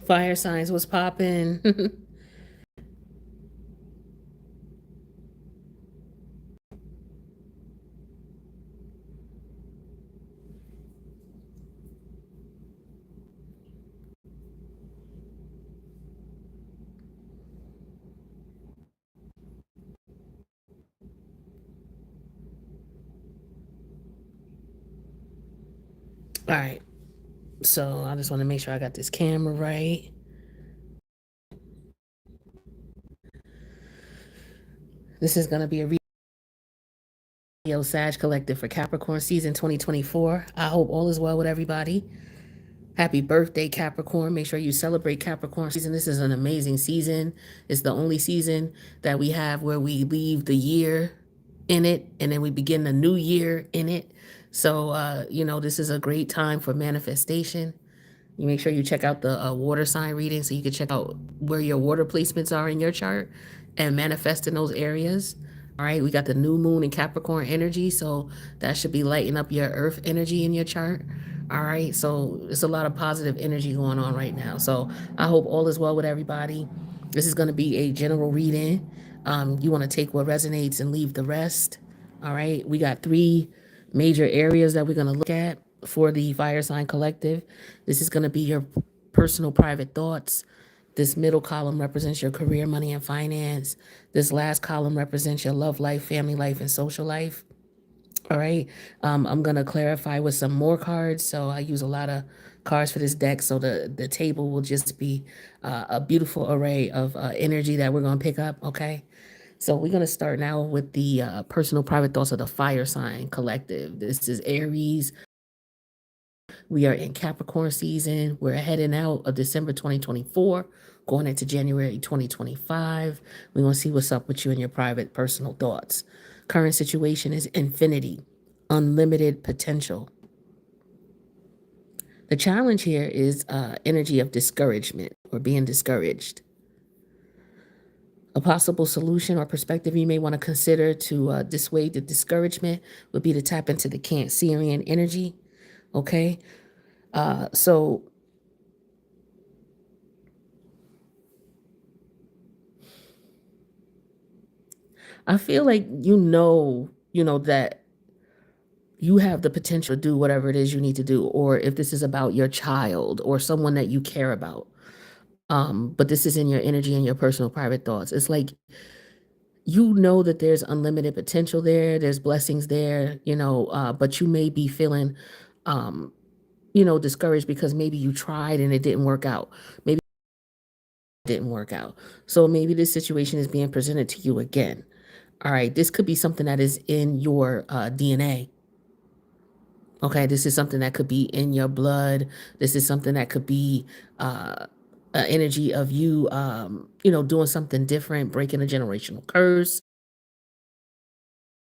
Fire signs was popping. All right. So I just want to make sure I got this camera right. This is going to be a Leo Sag Collective for Capricorn season 2024. I hope all is well with everybody. Happy birthday, Capricorn. Make sure you celebrate Capricorn season. This is an amazing season. It's the only season that we have where we leave the year in it and then we begin the new year in it. So, this is a great time for manifestation. You make sure you check out the water sign reading so you can check out where your water placements are in your chart and manifest in those areas. All right, we got the new moon in Capricorn energy, so that should be lighting up your earth energy in your chart. All right, so it's a lot of positive energy going on right now. So I hope all is well with everybody. This is going to be a general reading. You want to take what resonates and leave the rest. All right, we got three major areas that we're going to look at for the Fire Sign Collective. This is going to be your personal private thoughts. This middle column represents your career, money, and finance. This last column represents your love life, family life, and social life. All right. I'm going to clarify with some more cards. So I use a lot of cards for this deck. So the table will just be a beautiful array of energy that we're going to pick up. Okay. So we're going to start now with the personal private thoughts of the Fire Sign Collective. This is Aries. We are in Capricorn season. We're heading out of December 2024, going into January 2025. We're going to see what's up with you and your private personal thoughts. Current situation is infinity, unlimited potential. The challenge here is energy of discouragement or being discouraged. A possible solution or perspective you may want to consider to dissuade the discouragement would be to tap into the Cancerian energy. Okay. So I feel like that you have the potential to do whatever it is you need to do, or if this is about your child or someone that you care about. But this is in your energy and your personal private thoughts. It's like you know that there's unlimited potential there, there's blessings there, but you may be feeling discouraged because maybe you tried and it didn't work out. Maybe it didn't work out. So maybe this situation is being presented to you again. All right, this could be something that is in your DNA. Okay, this is something that could be in your blood. This is something that could be energy of you, doing something different, breaking a generational curse,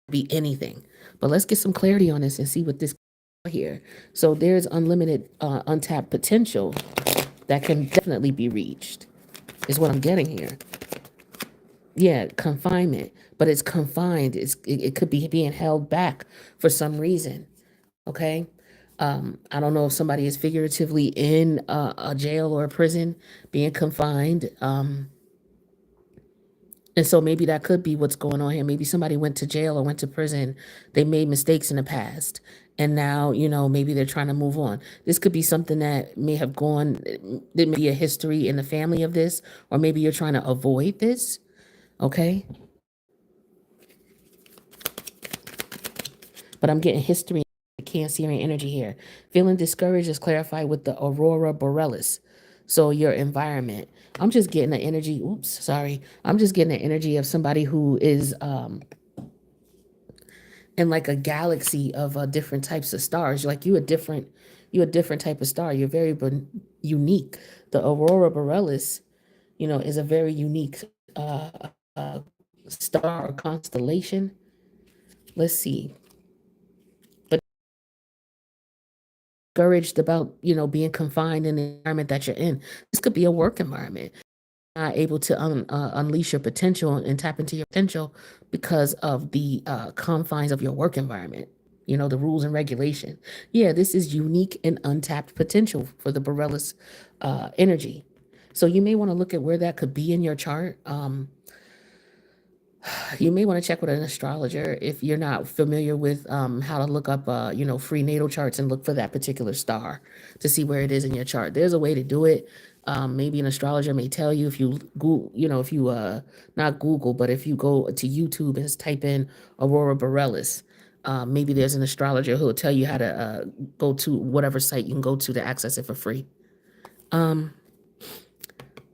be anything. But let's get some clarity on this and see what this here. So there's unlimited untapped potential that can definitely be reached, is what I'm getting here. Yeah, confinement, but it's confined. It could be being held back for some reason. Okay. I don't know if somebody is figuratively in a jail or a prison being confined. And so maybe that could be what's going on here. Maybe somebody went to jail or went to prison. They made mistakes in the past. And now, maybe they're trying to move on. This could be something that may have gone, there may be a history in the family of this, or maybe you're trying to avoid this. Okay. But I'm getting history, Cancerian energy here. Feeling discouraged is clarified with the aurora borealis. So your environment. I'm just getting the energy. Oops, sorry. I'm just getting the energy of somebody who is in like a galaxy of different types of stars. Like you're a different type of star. You're very unique. The aurora borealis, is a very unique uh, uh, star or constellation. Let's see. Discouraged about being confined in the environment that you're in. This could be a work environment, not able to unleash your potential and tap into your potential because of the confines of your work environment, the rules and regulation. Yeah, this is unique and untapped potential for the borealis energy. So you may want to look at where that could be in your chart. You may want to check with an astrologer if you're not familiar with how to look up, free natal charts and look for that particular star to see where it is in your chart. There's a way to do it. Maybe an astrologer may tell you if you Google, if you not Google, but if you go to YouTube and type in Aurora Borealis, maybe there's an astrologer who will tell you how to go to whatever site you can go to access it for free.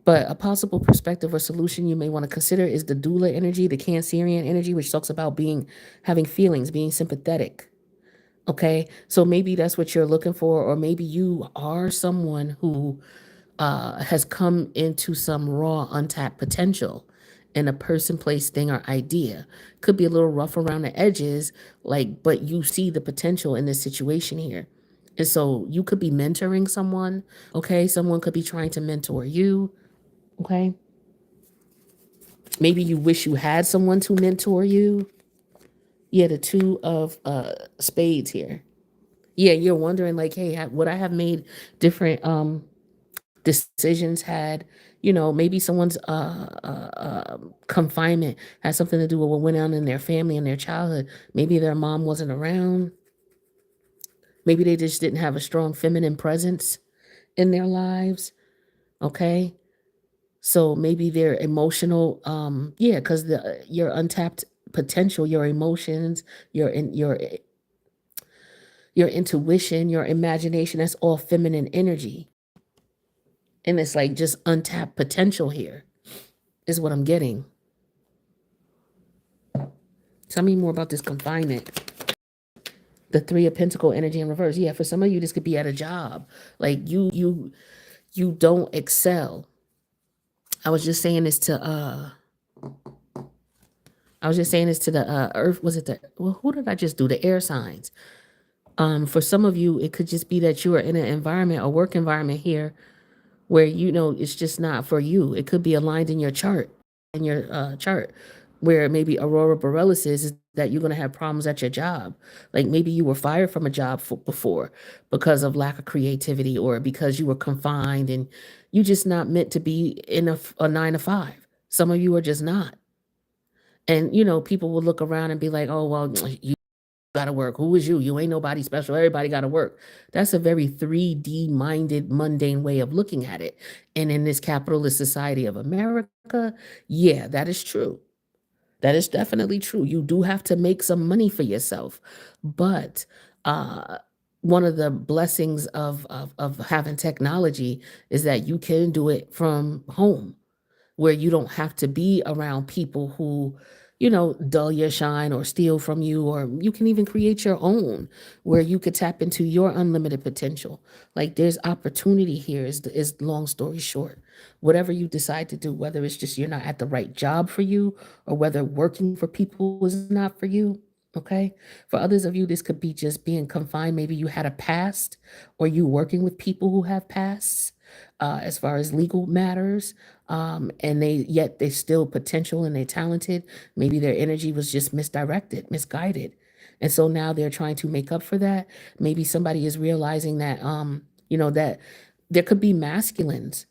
But a possible perspective or solution you may want to consider is the doula energy, the Cancerian energy, which talks about having feelings, being sympathetic. Okay, so maybe that's what you're looking for, or maybe you are someone who has come into some raw, untapped potential in a person, place, thing, or idea. Could be a little rough around the edges, but you see the potential in this situation here. And so you could be mentoring someone, okay? Someone could be trying to mentor you, okay? Maybe you wish you had someone to mentor you. Yeah, the two of spades here. Yeah, you're wondering hey, would I have made different decisions had, maybe someone's confinement has something to do with what went on in their family and their childhood. Maybe their mom wasn't around. Maybe they just didn't have a strong feminine presence in their lives. Okay. So maybe their emotional, because your untapped potential, your emotions, your intuition, your imagination, that's all feminine energy. And it's just untapped potential here is what I'm getting. Tell me more about this confinement. The Three of Pentacle energy in reverse. Yeah, for some of you, this could be at a job. You don't excel. I was just saying this to the earth. Was it who did I just do? The air signs. For some of you, it could just be that you are in an environment, a work environment here, where it's just not for you. It could be aligned in your chart, where maybe Aurora Borealis is that you're going to have problems at your job. Like maybe you were fired from a job before because of lack of creativity, or because you were confined and you just not meant to be in a 9 to 5. Some of you are just not. And people will look around and be like, oh well, you gotta work. Who is you? You ain't nobody special. Everybody gotta work. That's a very 3D minded, mundane way of looking at it. And in this capitalist society of America, yeah, that is true. That is definitely true. You do have to make some money for yourself. But one of the blessings of having technology is that you can do it from home, where you don't have to be around people who, dull your shine or steal from you, or you can even create your own where you could tap into your unlimited potential. There's opportunity here is long story short. Whatever you decide to do, whether it's just you're not at the right job for you, or whether working for people is not for you. Okay. For others of you, this could be just being confined. Maybe you had a past, or you working with people who have pasts, as far as legal matters, and they still potential and they talented. Maybe their energy was just misdirected, misguided, and so now they're trying to make up for that. Maybe somebody is realizing that that there could be masculines.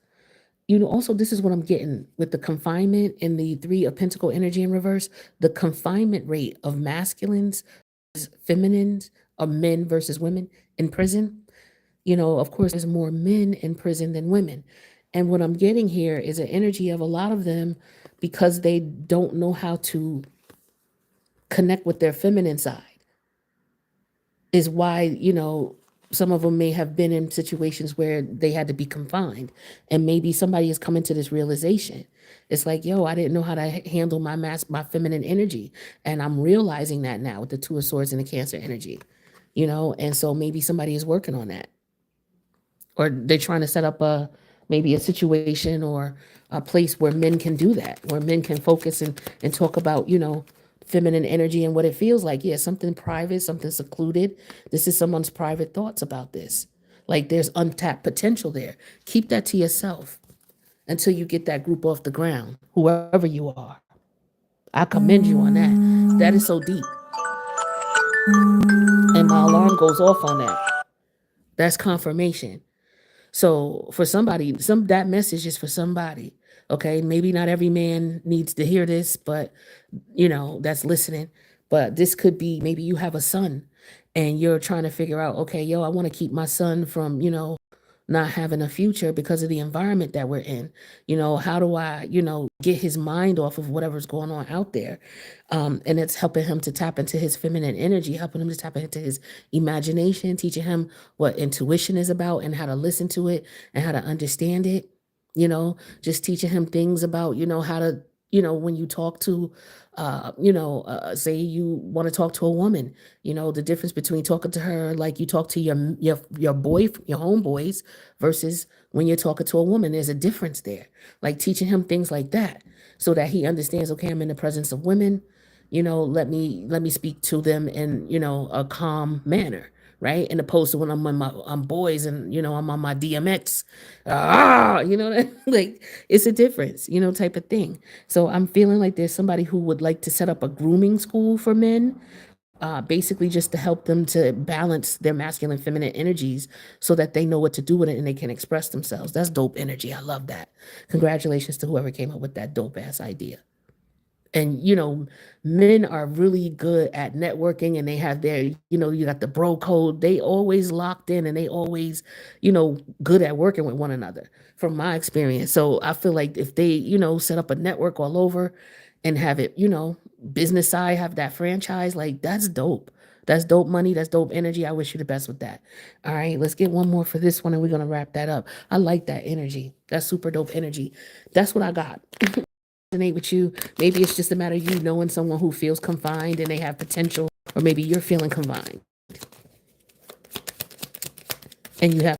Also, this is what I'm getting with the confinement and the Three of Pentacle energy in reverse. The confinement rate of masculines, feminines, of men versus women in prison. Of course, there's more men in prison than women. And what I'm getting here is an energy of a lot of them, because they don't know how to connect with their feminine side, is why, some of them may have been in situations where they had to be confined. And maybe somebody is coming to this realization. It's like, yo, I didn't know how to handle my feminine energy. And I'm realizing that now with the Two of Swords and the Cancer energy, and so maybe somebody is working on that. Or they're trying to set up maybe a situation or a place where men can do that, where men can focus and talk about, feminine energy and what it feels like. Yeah, something private, something secluded. This is someone's private thoughts about this. There's untapped potential there. Keep that to yourself until you get that group off the ground, whoever you are. I commend you on that. That is so deep. And my alarm goes off on that. That's confirmation. So for somebody, that message is for somebody. Okay, maybe not every man needs to hear this, but that's listening. But this could be, maybe you have a son and you're trying to figure out, okay, yo, I want to keep my son from, not having a future because of the environment that we're in. How do I, get his mind off of whatever's going on out there? And it's helping him to tap into his feminine energy, helping him to tap into his imagination, teaching him what intuition is about and how to listen to it and how to understand it. Just teaching him things about, how to, when you talk to, say you want to talk to a woman, the difference between talking to her like you talk to your homeboys versus when you're talking to a woman. There's a difference there. Like teaching him things like that so that he understands, okay, I'm in the presence of women, let me speak to them in, a calm manner. Right. And opposed to when I'm boys and, I'm on my DMX, like it's a difference, type of thing. So I'm feeling like there's somebody who would like to set up a grooming school for men, basically just to help them to balance their masculine, feminine energies so that they know what to do with it and they can express themselves. That's dope energy. I love that. Congratulations to whoever came up with that dope ass idea. And men are really good at networking, and they have their, you got the bro code. They always locked in, and they always, good at working with one another from my experience. So I feel like if they, set up a network all over and have it, business side, have that franchise, like that's dope. That's dope money. That's dope energy. I wish you the best with that. All right, let's get one more for this one and we're going to wrap that up. I like that energy. That's super dope energy. That's what I got. Resonate with you. Maybe it's just a matter of you knowing someone who feels confined and they have potential, or maybe you're feeling confined and you have,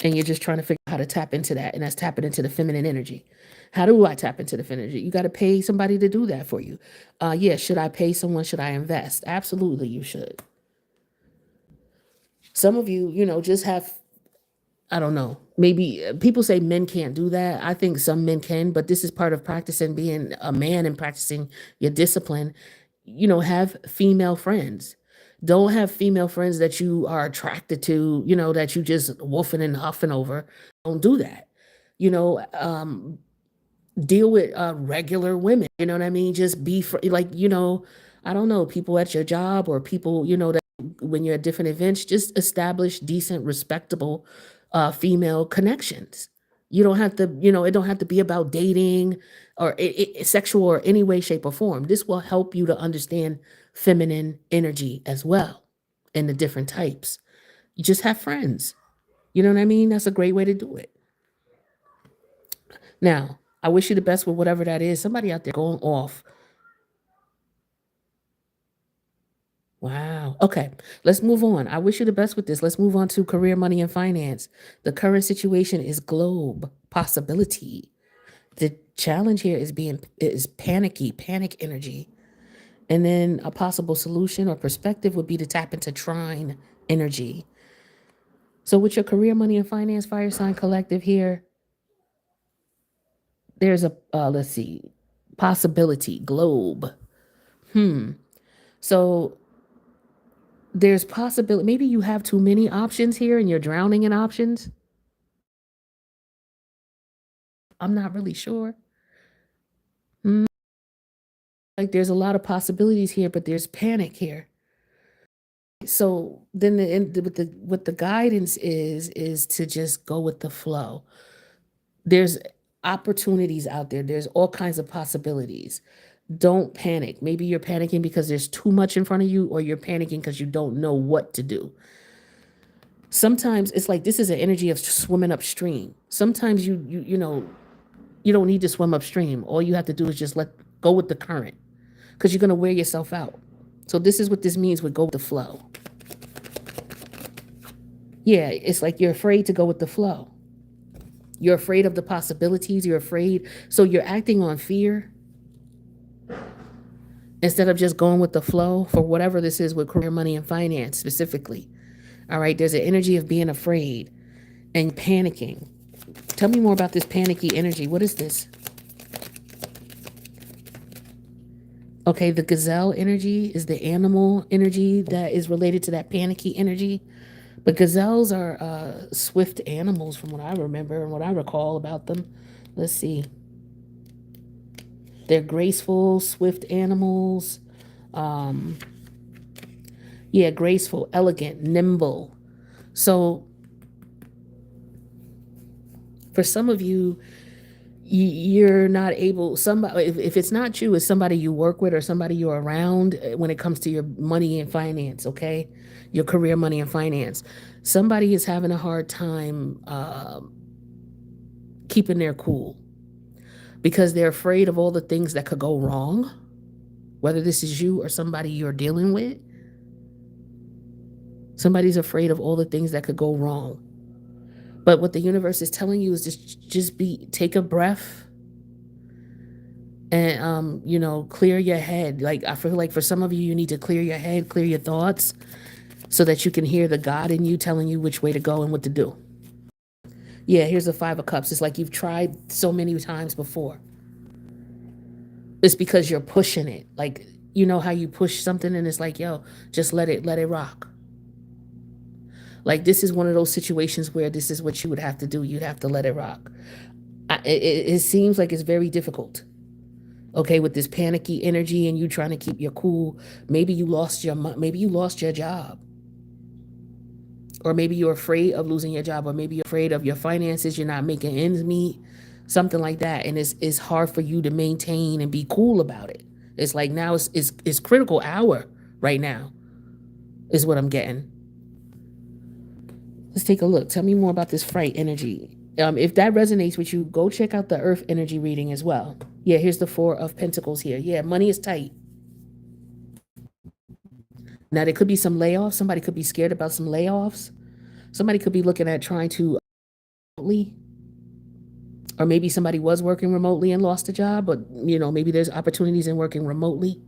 and you're just trying to figure out how to tap into that, and that's tapping into the feminine energy. How do I tap into the feminine energy? You got to pay somebody to do that for you. Yeah, should I pay someone? Should I invest? Absolutely, you should. Some of you, just have, I don't know. Maybe people say men can't do that. I think some men can, but this is part of practicing being a man and practicing your discipline. Have female friends. Don't have female friends that you are attracted to, that you just woofing and huffing over. Don't do that. You know, deal with regular women. You know what I mean? Just be like, I don't know, people at your job or people, that when you're at different events, just establish decent, respectable female connections. You don't have to, it don't have to be about dating or sexual or any way, shape, or form. This will help you to understand feminine energy as well and the different types. You just have friends. You know what I mean? That's a great way to do it. Now, I wish you the best with whatever that is. Somebody out there going off. Wow. Okay. Let's move on. I wish you the best with this. Let's move on to career, money, and finance. The current situation is globe possibility. The challenge here is panic energy. And then a possible solution or perspective would be to tap into trine energy. So with your career, money, and finance fire sign collective here, there's a let's see, possibility, globe. So there's possibility, maybe you have too many options here and you're drowning in options. I'm not really sure. Like there's a lot of possibilities here, but there's panic here. So then what the guidance is to just go with the flow. There's opportunities out there. There's all kinds of possibilities. Don't panic. Maybe you're panicking because there's too much in front of you, or you're panicking because you don't know what to do. Sometimes it's like this is an energy of swimming upstream. Sometimes you don't need to swim upstream. All you have to do is just go with the current, because you're going to wear yourself out. So this is what this means with go with the flow. Yeah, it's like you're afraid to go with the flow. You're afraid of the possibilities. You're afraid. So you're acting on fear instead of just going with the flow for whatever this is with career, money, and finance specifically. All right, there's an energy of being afraid and panicking. Tell me more about this panicky energy. What is this? Okay, the gazelle energy is the animal energy that is related to that panicky energy. But gazelles are swift animals from what I remember and what I recall about them. Let's see. They're graceful, swift animals. Um, yeah, graceful, elegant, nimble. So for some of you, you're not able, somebody, if it's not you, it's somebody you work with or somebody you're around when it comes to your money and finance, okay? Your career, money, and finance. Somebody is having a hard time keeping their cool because they're afraid of all the things that could go wrong, whether this is you or somebody you're dealing with. Somebody's afraid of all the things that could go wrong. But what the universe is telling you is just take a breath and clear your head. Like I feel like for some of you, you need to clear your head, clear your thoughts, so that you can hear the God in you telling you which way to go and what to do. Yeah, here's the 5 of Cups. It's like you've tried so many times before. It's because you're pushing it. Like, you know how you push something and it's like, yo, just let it rock. Like, this is one of those situations where this is what you would have to do. You'd have to let it rock. It seems like it's very difficult. Okay, with this panicky energy and you trying to keep your cool. Maybe you lost your job. Or maybe you're afraid of losing your job, or maybe you're afraid of your finances, you're not making ends meet, something like that. And it's hard for you to maintain and be cool about it. It's like now it's critical hour right now, is what I'm getting. Let's take a look. Tell me more about this fright energy. If that resonates with you, go check out the Earth energy reading as well. Yeah, here's the 4 of Pentacles here. Yeah, money is tight. Now, there could be some layoffs. Somebody could be scared about some layoffs. Somebody could be looking at trying to remotely, or maybe somebody was working remotely and lost a job, but maybe there's opportunities in working remotely.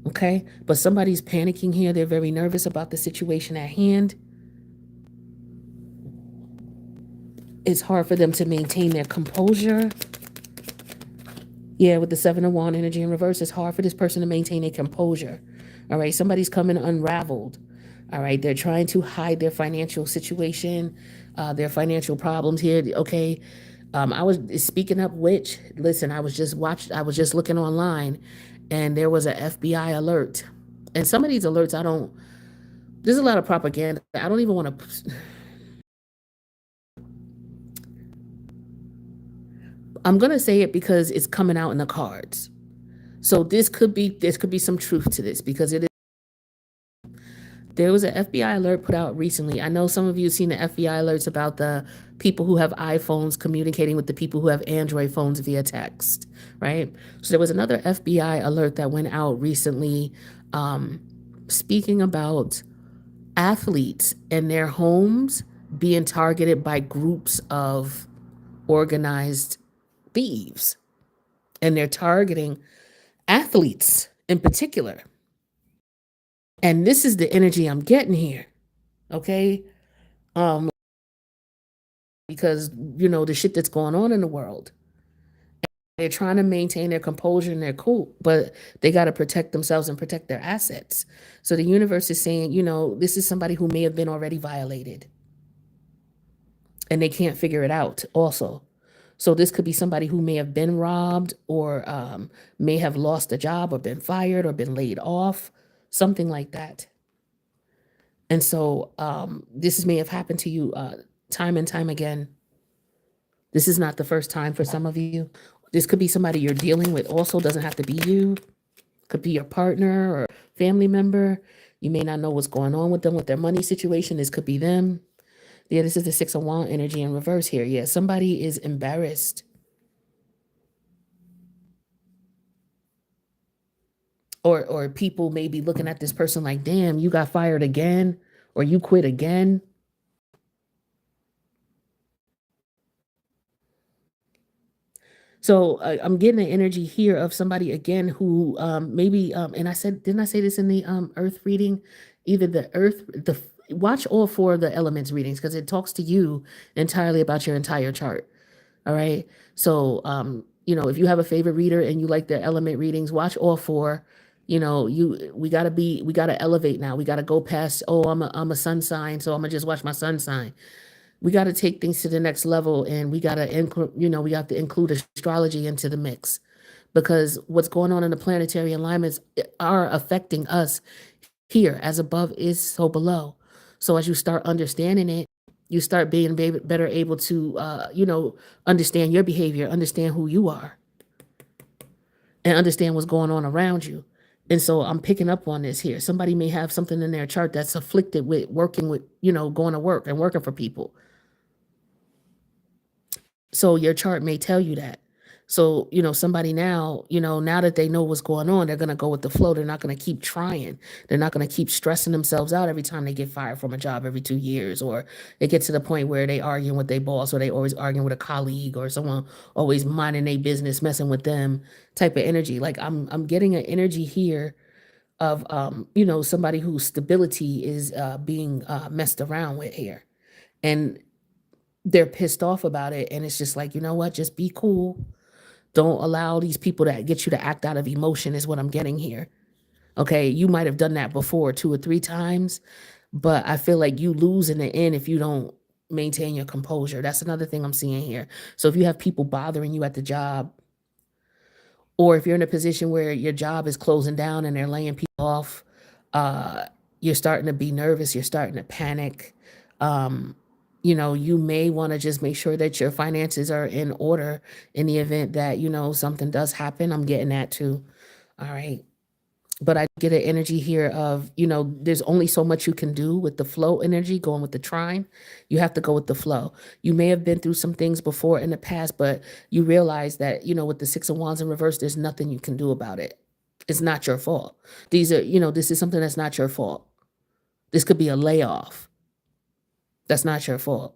Okay, but somebody's panicking here. They're very nervous about the situation at hand. It's hard for them to maintain their composure. Yeah, with the 7 of Wands energy in reverse, it's hard for this person to maintain their composure. All right, somebody's coming unraveled. All right, they're trying to hide their financial situation, their financial problems here. Okay, I was speaking up, which, listen, I was just looking online, and there was a FBI alert. And some of these alerts, there's a lot of propaganda. I don't even want to. I'm gonna say it because it's coming out in the cards. So this could be some truth to this, because it is. There was an FBI alert put out recently. I know some of you have seen the FBI alerts about the people who have iPhones communicating with the people who have Android phones via text, right? So there was another FBI alert that went out recently, speaking about athletes and their homes being targeted by groups of organized thieves. And they're targeting athletes in particular. And this is the energy I'm getting here. Okay? Because the shit that's going on in the world. They're trying to maintain their composure and their cool, but they got to protect themselves and protect their assets. So the universe is saying, this is somebody who may have been already violated, and they can't figure it out also. So this could be somebody who may have been robbed, or may have lost a job, or been fired, or been laid off, something like that. And so this may have happened to you time and time again. This is not the first time for some of you. This could be somebody you're dealing with also, doesn't have to be you. Could be your partner or family member. You may not know what's going on with them with their money situation. This could be them. Yeah, this is the 6 of Wands energy in reverse here. Yeah, somebody is embarrassed. Or people may be looking at this person like, damn, you got fired again, or you quit again. So I'm getting the energy here of somebody again who maybe and didn't I say this in the Earth reading? Either the Earth, watch all 4 of the elements readings, because it talks to you entirely about your entire chart. All right. So If you have a favorite reader and you like their element readings, watch all four. We gotta elevate now. We gotta go past, oh, I'm a sun sign, so I'm gonna just watch my sun sign. We gotta take things to the next level, and we have to include astrology into the mix, because what's going on in the planetary alignments are affecting us here. As above is so below. So as you start understanding it, you start being better able to understand your behavior, understand who you are, and understand what's going on around you. And so I'm picking up on this here. Somebody may have something in their chart that's afflicted with working with, going to work and working for people. So your chart may tell you that. So, somebody now, now that they know what's going on, they're going to go with the flow. They're not going to keep trying. They're not going to keep stressing themselves out every time they get fired from a job every 2 years, or they get to the point where they arguing with their boss, or they always arguing with a colleague, or someone always minding their business, messing with them type of energy. Like I'm getting an energy here of, somebody whose stability is being messed around with here. And they're pissed off about it. And it's just like, you know what? Just be cool. Don't allow these people to get you to act out of emotion, is what I'm getting here. Okay. You might have done that before 2 or 3 times, but I feel like you lose in the end if you don't maintain your composure. That's another thing I'm seeing here. So if you have people bothering you at the job, or if you're in a position where your job is closing down and they're laying people off, uh, you're starting to be nervous, you're starting to panic. Um, you may want to just make sure that your finances are in order in the event that, something does happen. I'm getting that too. All right. But I get an energy here of, there's only so much you can do with the flow energy going with the trine. You have to go with the flow. You may have been through some things before in the past, but you realize that, with the Six of Wands in reverse, there's nothing you can do about it. It's not your fault. This is something that's not your fault. This could be a layoff. That's not your fault.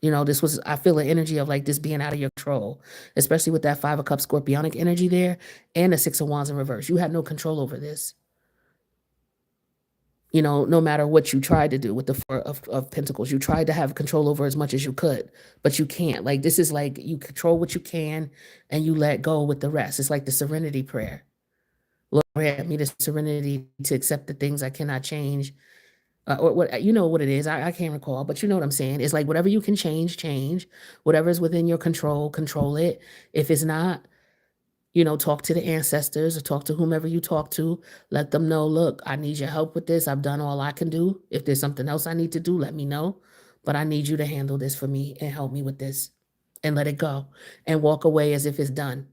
I feel an energy of like this being out of your control, especially with that Five of Cups scorpionic energy there and the Six of Wands in reverse. You had no control over this. No matter what you tried to do with the Four of Pentacles, you tried to have control over as much as you could, but you can't. Like, this is like you control what you can and you let go with the rest. It's like the serenity prayer. Lord, grant me the serenity to accept the things I cannot change. Or what, what it is. I can't recall, but you know what I'm saying. It's like whatever you can change, change. Whatever is within your control, control it. If it's not, talk to the ancestors or talk to whomever you talk to. Let them know, look, I need your help with this. I've done all I can do. If there's something else I need to do, let me know. But I need you to handle this for me and help me with this, and let it go and walk away as if it's done.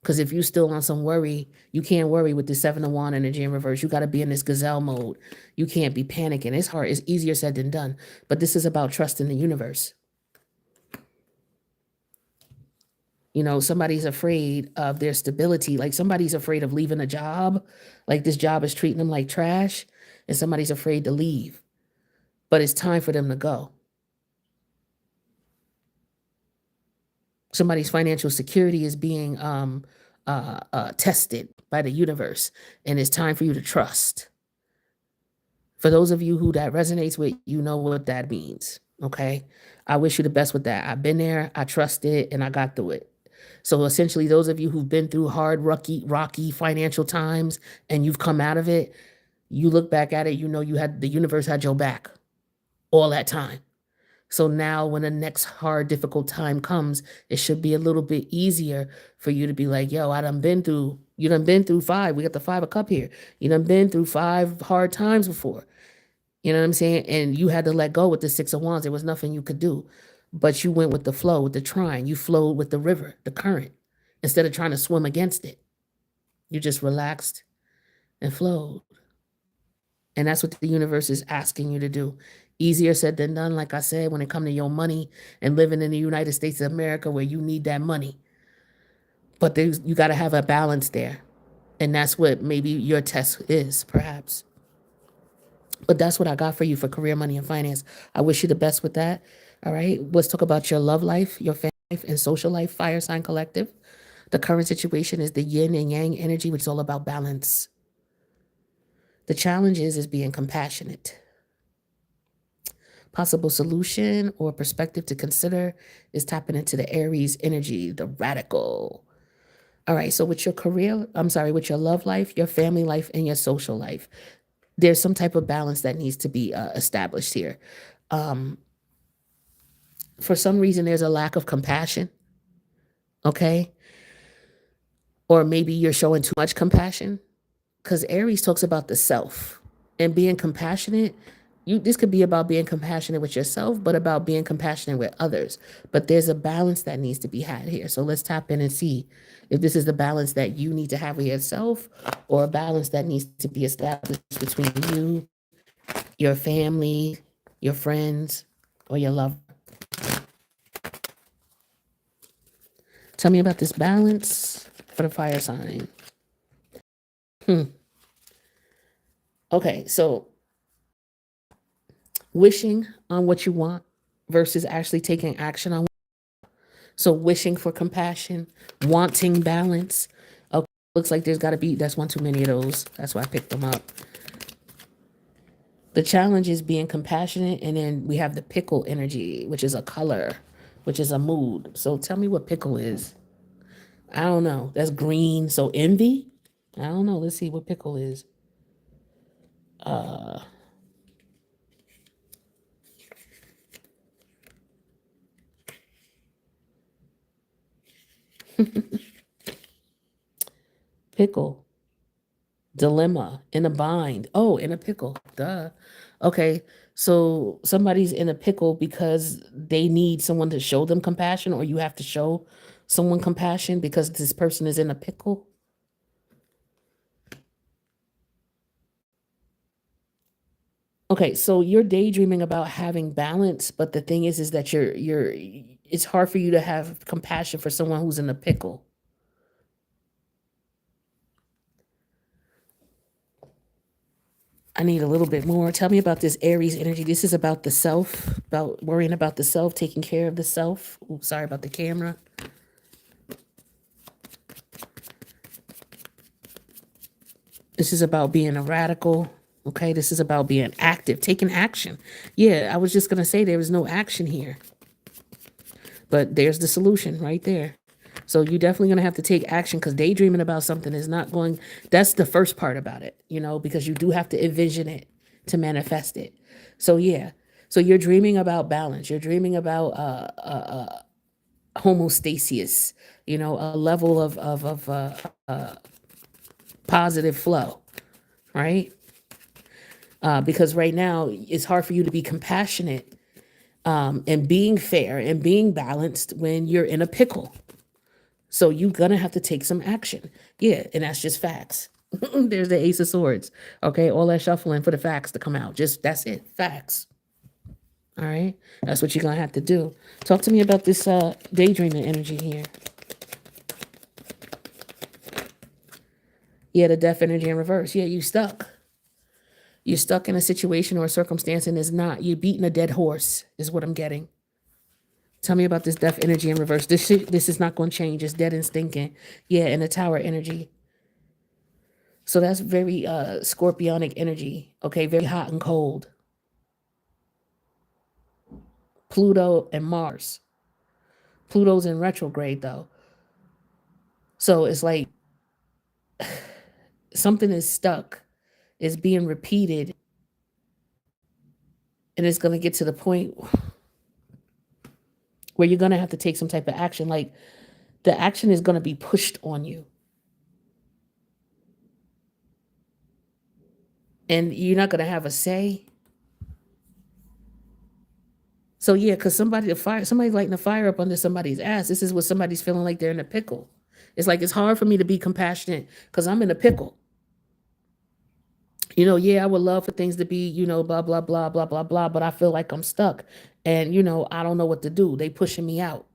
Because if you still on some worry, you can't worry with the Seven of Wands energy in reverse. You got to be in this gazelle mode. You can't be panicking. It's hard. It's easier said than done. But this is about trusting the universe. Somebody's afraid of their stability. Like somebody's afraid of leaving a job. Like this job is treating them like trash, and somebody's afraid to leave. But it's time for them to go. Somebody's financial security is being tested by the universe, and it's time for you to trust. For those of you who that resonates with, you know what that means. Okay. I wish you the best with that. I've been there, I trust it, and I got through it. So essentially, those of you who've been through hard, rocky financial times and you've come out of it, you look back at it, the universe had your back all that time. So now when the next hard, difficult time comes, it should be a little bit easier for you to be like, yo, you done been through 5. We got the 5 of Cup here. You done been through 5 hard times before. You know what I'm saying? And you had to let go with the Six of Wands. There was nothing you could do. But you went with the flow, with the trine. You flowed with the river, the current, instead of trying to swim against it. You just relaxed and flowed. And that's what the universe is asking you to do. Easier said than done, like I said, when it comes to your money and living in the United States of America where you need that money. But you got to have a balance there. And that's what maybe your test is, perhaps. But that's what I got for you for career, money, and finance. I wish you the best with that. All right. Let's talk about your love life, your family life, and social life, Fire Sign Collective. The current situation is the yin and yang energy, which is all about balance. The challenge is being compassionate. Possible solution or perspective to consider is tapping into the Aries energy, the radical. All right, so with your career, I'm sorry, with your love life, your family life, and your social life, there's some type of balance that needs to be established here. Um, for some reason, there's a lack of compassion, okay? Or maybe you're showing too much compassion, because Aries talks about the self and being compassionate. This could be about being compassionate with yourself, but about being compassionate with others. But there's a balance that needs to be had here. So let's tap in and see if this is the balance that you need to have with yourself, or a balance that needs to be established between you, your family, your friends, or your lover. Tell me about this balance for the fire sign. Okay, so wishing on what you want versus actually taking action on. So wishing for compassion, wanting balance. Okay, looks like there's got to be, that's one too many of those. That's why I picked them up. The challenge is being compassionate, and then we have the pickle energy, which is a color, which is a mood. So tell me what pickle is. I don't know. That's green. So envy? I don't know. Let's see what pickle is. Pickle. Dilemma, in a bind. Oh, in a pickle. Duh. Okay. So somebody's in a pickle because they need someone to show them compassion, or you have to show someone compassion because this person is in a pickle. Okay, so you're daydreaming about having balance, but the thing is that it's hard for you to have compassion for someone who's in a pickle. I need a little bit more. Tell me about this Aries energy. This is about the self, about worrying about the self, taking care of the self. Oops, sorry about the camera. This is about being a radical. Okay, this is about being active, taking action. Yeah, I was just going to say there was no action here. But there's the solution right there. So you're definitely going to have to take action, because daydreaming about something is not going, that's the first part about it, because you do have to envision it to manifest it. So yeah, so you're dreaming about balance. You're dreaming about homostasis, a level of positive flow, right? Because right now it's hard for you to be compassionate and being fair and being balanced when you're in a pickle. So you're going to have to take some action. Yeah, and that's just facts. There's the Ace of Swords. Okay, all that shuffling for the facts to come out. Just, that's it, facts. All right, that's what you're going to have to do. Talk to me about this daydreaming energy here. Yeah, the death energy in reverse. Yeah, you stuck. You're stuck in a situation or a circumstance, and it's not. You're beating a dead horse, is what I'm getting. Tell me about this death energy in reverse. This is not going to change. It's dead and stinking. Yeah, and the tower energy. So that's very scorpionic energy. Okay, very hot and cold. Pluto and Mars. Pluto's in retrograde though. So it's like something is stuck, is being repeated, and it's going to get to the point where you're going to have to take some type of action. Like the action is going to be pushed on you. And you're not going to have a say. So yeah, because somebody's lighting a fire up under somebody's ass. This is what somebody's feeling like they're in a pickle. It's like, it's hard for me to be compassionate because I'm in a pickle. Yeah, I would love for things to be, blah, blah, blah, blah, blah, blah, but I feel like I'm stuck. And, I don't know what to do. They pushing me out.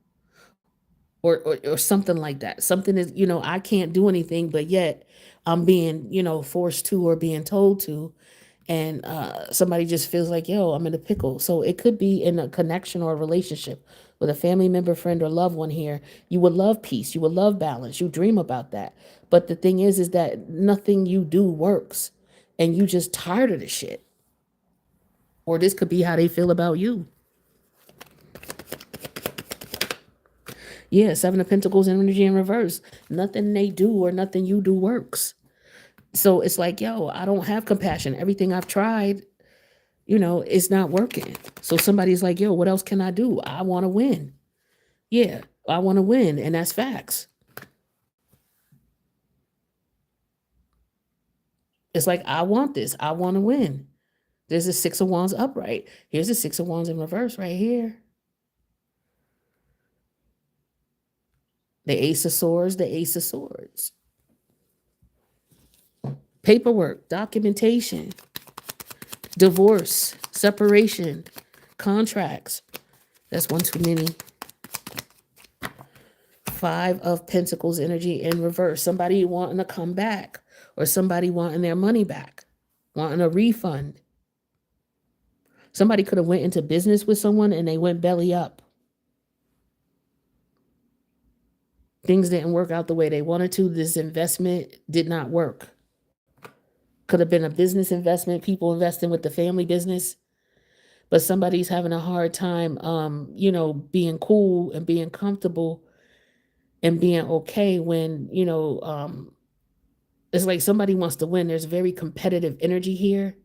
Or something like that. Something is, I can't do anything, but yet I'm being, forced to or being told to. And somebody just feels like, yo, I'm in a pickle. So it could be in a connection or a relationship with a family member, friend, or loved one here. You would love peace. You would love balance. You dream about that. But the thing is that nothing you do works. And you just tired of the shit. Or this could be how they feel about you. Yeah, Seven of Pentacles energy in reverse. Nothing they do or nothing you do works. So it's like, yo, I don't have compassion. Everything I've tried, it's not working. So somebody's like, yo, what else can I do? I want to win. Yeah, I want to win. And that's facts. It's like, I want this. I want to win. There's a Six of Wands upright. Here's a Six of Wands in reverse right here. The Ace of Swords, the Ace of Swords. Paperwork, documentation, divorce, separation, contracts. That's one too many. Five of Pentacles energy in reverse. Somebody wanting to come back or somebody wanting their money back, wanting a refund. Somebody could have went into business with someone and they went belly up. Things didn't work out the way they wanted to. This investment did not work. Could have been a business investment, people investing with the family business, but somebody's having a hard time, being cool and being comfortable and being okay when, it's like somebody wants to win. There's very competitive energy here.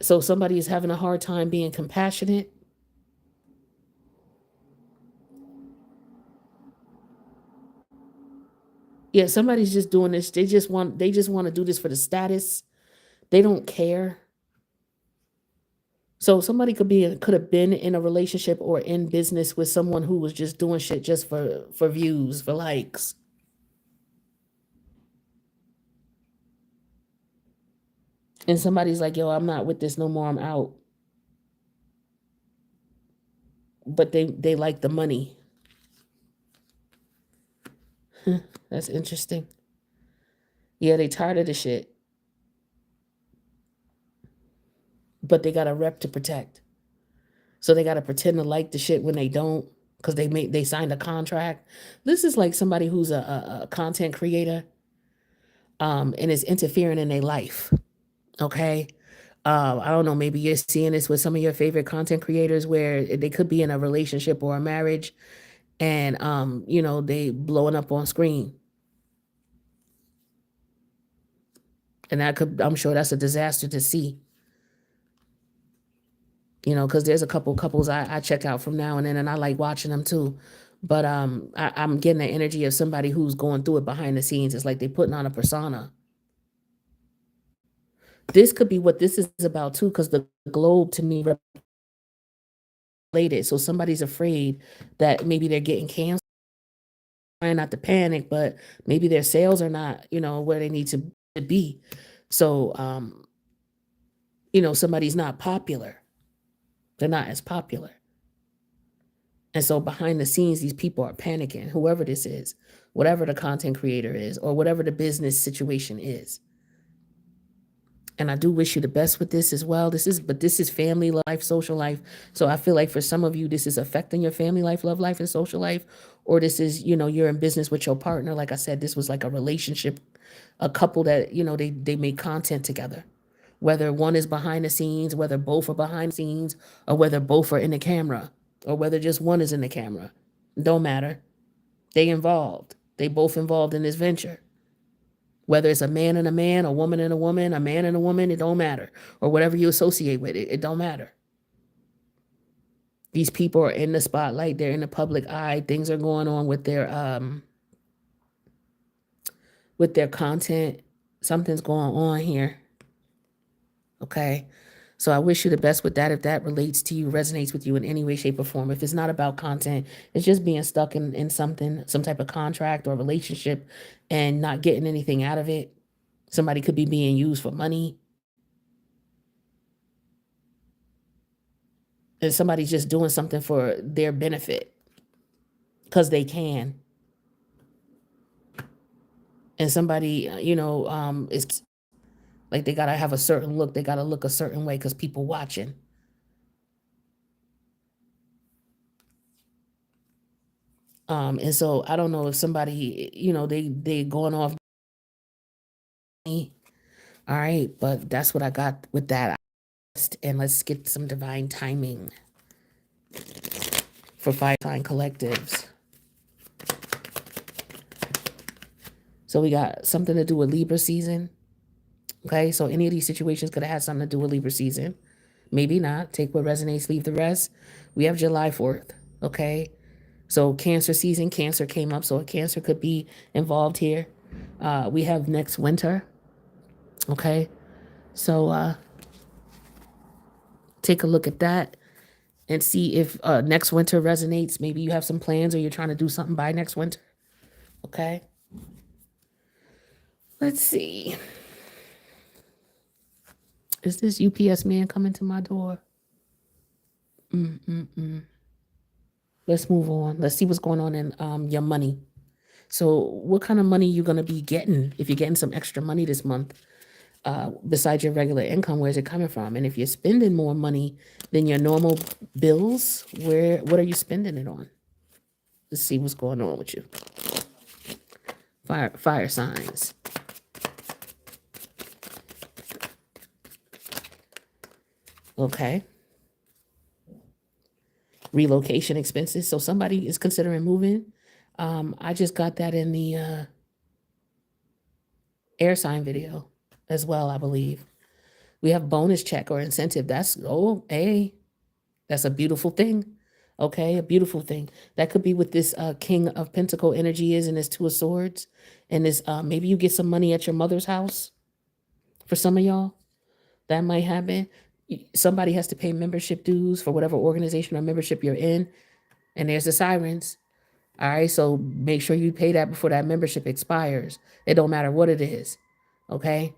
So somebody is having a hard time being compassionate. Yeah, somebody's just doing this. They just want to do this for the status. They don't care. So somebody could have been in a relationship or in business with someone who was just doing shit just for views, for likes. And somebody's like, yo, I'm not with this no more. I'm out. But they like the money. That's interesting. Yeah, they tired of the shit. But they got a rep to protect. So they got to pretend to like the shit when they don't, because they signed a contract. This is like somebody who's a content creator, and is interfering in their life. Okay. I don't know, maybe you're seeing this with some of your favorite content creators where they could be in a relationship or a marriage and they blowing up on screen. And I'm sure that's a disaster to see. Because there's a couple couples I check out from now and then, and I like watching them too. But I'm getting the energy of somebody who's going through it behind the scenes. It's like they putting on a persona. This could be what this is about too, because the globe to me related. So somebody's afraid that maybe they're getting canceled. Trying not to panic, but maybe their sales are not, where they need to be. So, somebody's not popular. They're not as popular. And so behind the scenes, these people are panicking, whoever this is, whatever the content creator is, or whatever the business situation is. And I do wish you the best with this as well. This is family life, social life. So I feel like for some of you, this is affecting your family life, love life, and social life. Or this is, you're in business with your partner. Like I said, this was like a relationship, a couple that, they make content together. Whether one is behind the scenes, whether both are behind the scenes, or whether both are in the camera, or whether just one is in the camera. Don't matter. They involved. They both involved in this venture. Whether it's a man and a man, a woman and a woman, a man and a woman, it don't matter. Or whatever you associate with it, it don't matter. These people are in the spotlight. They're in the public eye. Things are going on with their content. Something's going on here. Okay. So I wish you the best with that. If that relates to you, resonates with you in any way, shape, or form. If it's not about content, it's just being stuck in something, some type of contract or relationship and not getting anything out of it. Somebody could be being used for money. And somebody's just doing something for their benefit because they can. And somebody, is like they got to have a certain look. They got to look a certain way because people watching. And so I don't know if somebody, they going off. All right, but that's what I got with that. and let's get some divine timing for fire sign collectives. So we got something to do with Libra season. Okay, so any of these situations could have had something to do with Libra season. Maybe not. Take what resonates, leave the rest. We have July 4th. Okay, so Cancer season, Cancer came up, so a Cancer could be involved here. We have next winter. Okay, so take a look at that and see if next winter resonates. Maybe you have some plans or you're trying to do something by next winter. Okay, let's see. Is this UPS man coming to my door? Let's move on. Let's see what's going on in your money. So what kind of money you going to be getting if you're getting some extra money this month? Besides your regular income, where's it coming from? And if you're spending more money than your normal bills, what are you spending it on? Let's see what's going on with you. Fire signs. Okay. Relocation expenses. So somebody is considering moving. I just got that in the air sign video as well, I believe. We have bonus check or incentive. That's that's a beautiful thing. Okay, a beautiful thing. That could be what this King of Pentacle energy is, and this Two of Swords. And this maybe you get some money at your mother's house. For some of y'all, that might happen. Somebody has to pay membership dues for whatever organization or membership you're in. And there's the sirens. All right, so make sure you pay that before that membership expires. It don't matter what it is. Okay?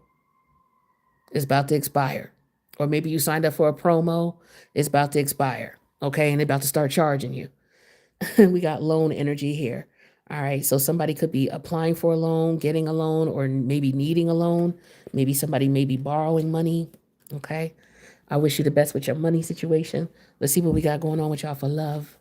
It's about to expire. Or maybe you signed up for a promo, it's about to expire. Okay, and they're about to start charging you. We got loan energy here. All right, so somebody could be applying for a loan, getting a loan, or maybe needing a loan. Maybe somebody may be borrowing money. Okay, I wish you the best with your money situation. Let's see what we got going on with y'all for love.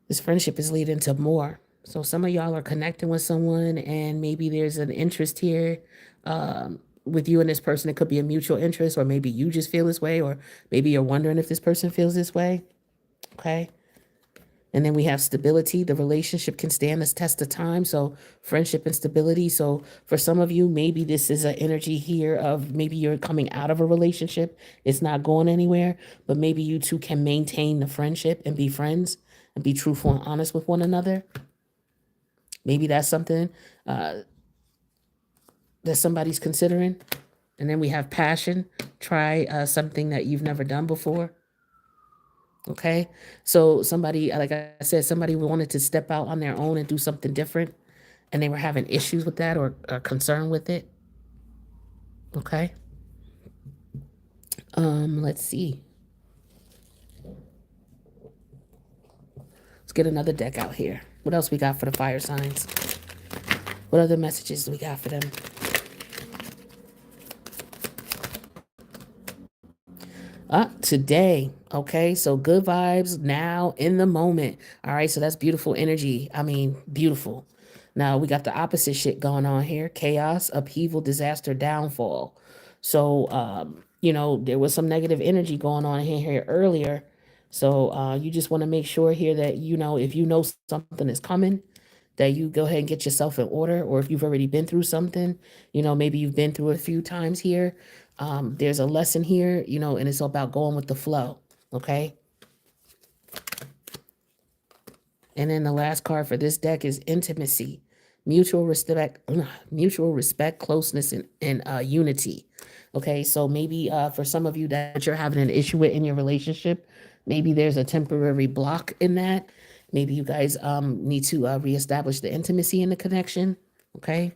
This friendship is leading to more. So some of y'all are connecting with someone and maybe there's an interest here with you and this person. It could be a mutual interest, or maybe you just feel this way, or maybe you're wondering if this person feels this way. Okay. And then we have stability. The relationship can stand this test of time. So friendship and stability. So for some of you, maybe this is an energy here of maybe you're coming out of a relationship. It's not going anywhere, but maybe you two can maintain the friendship and be friends and be truthful and honest with one another. Maybe that's something that somebody's considering. And then we have passion. Try something that you've never done before. Okay, so somebody, like I said, somebody wanted to step out on their own and do something different, and they were having issues with that or concern with it. Okay. Let's see. Let's get another deck out here. What else we got for the fire signs? What other messages do we got for them? Today. Okay, so good vibes now in the moment. All right, so that's beautiful energy. I mean, beautiful. Now we got the opposite shit going on here: chaos, upheaval, disaster, downfall. So, there was some negative energy going on here earlier. So you just want to make sure here that if you know something is coming, that you go ahead and get yourself in order. Or if you've already been through something, maybe you've been through a few times here. There's a lesson here, and it's about going with the flow. Okay. And then the last card for this deck is intimacy, mutual respect, closeness, and unity. Okay. So maybe for some of you that you're having an issue with in your relationship, maybe there's a temporary block in that. Maybe you guys need to reestablish the intimacy in the connection. Okay.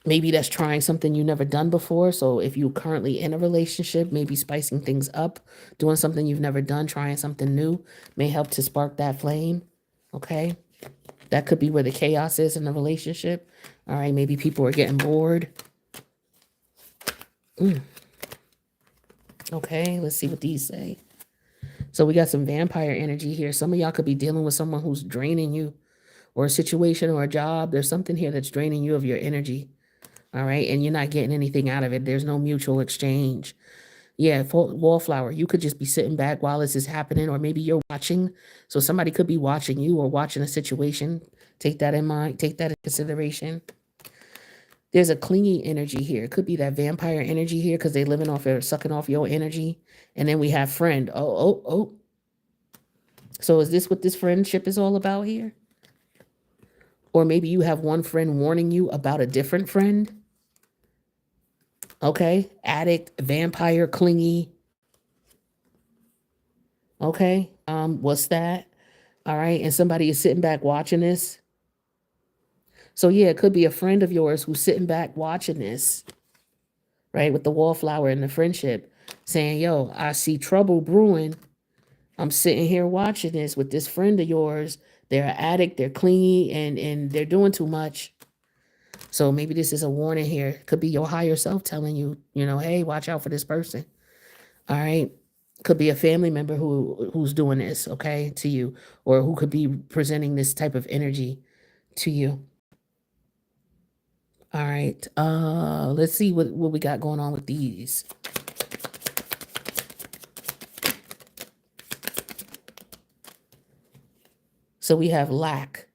Maybe that's trying something you've never done before. So if you're currently in a relationship, maybe spicing things up, doing something you've never done, trying something new may help to spark that flame. Okay. That could be where the chaos is in the relationship. All right. Maybe people are getting bored. Okay, let's see what these say. So we got some vampire energy here. Some of y'all could be dealing with someone who's draining you, or a situation or a job. There's something here that's draining you of your energy. All right. And you're not getting anything out of it. There's no mutual exchange. Yeah, wallflower, you could just be sitting back while this is happening, or maybe you're watching. So somebody could be watching you or watching a situation. Take that in mind. Take that in consideration. There's a clingy energy here. It could be that vampire energy here because they're living off or sucking off your energy. And then we have friend. Oh. So is this what this friendship is all about here? Or maybe you have one friend warning you about a different friend. Okay. Addict, vampire, clingy. Okay. What's that? All right. And somebody is sitting back watching this. So yeah, it could be a friend of yours who's sitting back watching this, right? With the wallflower and the friendship saying, yo, I see trouble brewing. I'm sitting here watching this with this friend of yours. They're an addict, they're clingy, and they're doing too much. So maybe this is a warning here. It could be your higher self telling you, hey, watch out for this person. All right. Could be a family member who's doing this, okay, to you, or who could be presenting this type of energy to you. All right. Let's see what we got going on with these. So we have lack.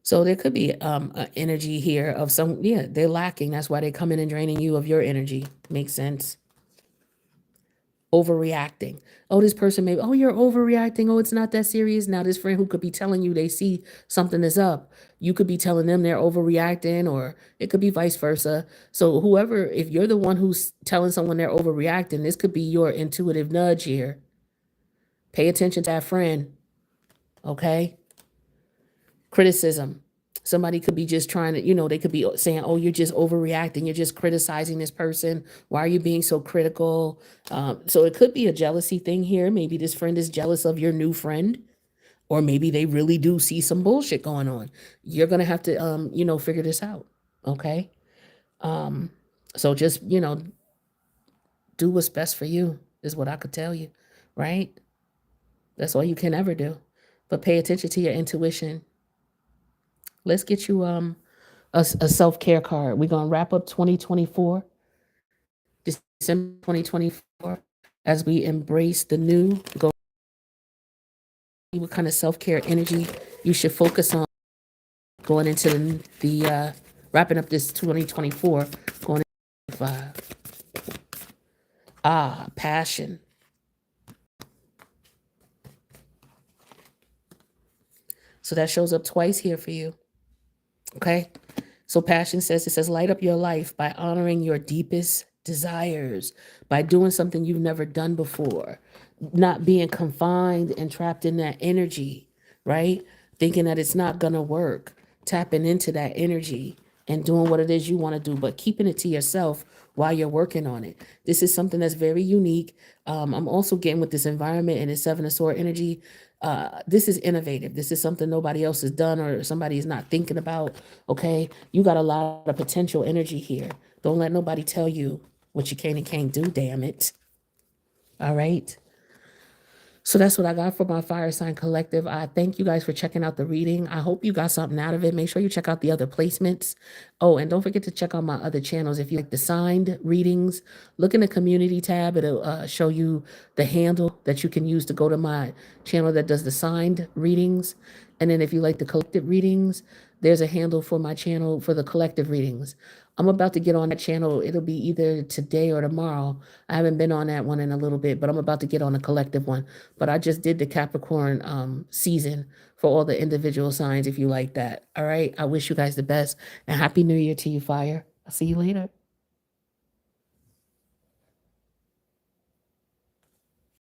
So there could be an energy here of they're lacking. That's why they come in and draining you of your energy. Makes sense. Overreacting. Oh, this person may, oh, you're overreacting. Oh, it's not that serious. Now, this friend who could be telling you they see something is up, you could be telling them they're overreacting, or it could be vice versa. So whoever, if you're the one who's telling someone they're overreacting, this could be your intuitive nudge here. Pay attention to that friend. Okay. Criticism. Somebody could be just trying to, they could be saying, oh, you're just overreacting. You're just criticizing this person. Why are you being so critical? So it could be a jealousy thing here. Maybe this friend is jealous of your new friend, or maybe they really do see some bullshit going on. You're going to have to, figure this out. Okay. So just, do what's best for you is what I could tell you. Right. That's all you can ever do. But pay attention to your intuition. Let's get you a self-care card. We're going to wrap up 2024, December 2024, as we embrace the new. Go what kind of self-care energy you should focus on going into the wrapping up this 2024, going into 2025. Passion. So that shows up twice here for you. Okay. So passion says, light up your life by honoring your deepest desires, by doing something you've never done before, not being confined and trapped in that energy, right? Thinking that it's not going to work, tapping into that energy and doing what it is you want to do, but keeping it to yourself while you're working on it. This is something that's very unique. I'm also getting with this environment and this Seven of Swords energy. This is innovative. This is something nobody else has done or somebody is not thinking about. Okay. You got a lot of potential energy here. Don't let nobody tell you what you can and can't do. Damn it. All right. So that's what I got for my Fire Sign Collective. I thank you guys for checking out the reading. I hope you got something out of it. Make sure you check out the other placements. Oh, and don't forget to check out my other channels. If you like the signed readings, look in the community tab. It'll show you the handle that you can use to go to my channel that does the signed readings. And then if you like the collective readings, there's a handle for my channel for the collective readings. I'm about to get on that channel. It'll be either today or tomorrow. I haven't been on that one in a little bit, but I'm about to get on a collective one. But I just did the Capricorn season for all the individual signs if you like that. All right. I wish you guys the best and Happy New Year to you, Fire. I'll see you later.